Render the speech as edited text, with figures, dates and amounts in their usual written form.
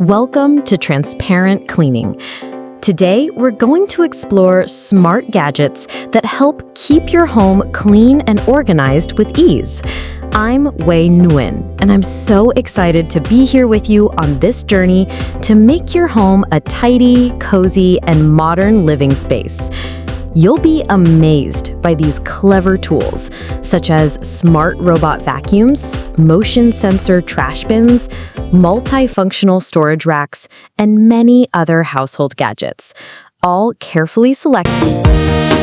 Welcome to Transparent Cleaning. Today, we're going to explore smart gadgets that help keep your home clean and organized with ease. I'm Wei Nguyen, and I'm so excited to be here with you on this journey to make your home a tidy, cozy, and modern living space. You'll be amazed by these clever tools, such as smart robot vacuums, motion sensor trash bins, multifunctional storage racks, and many other household gadgets, all carefully selected.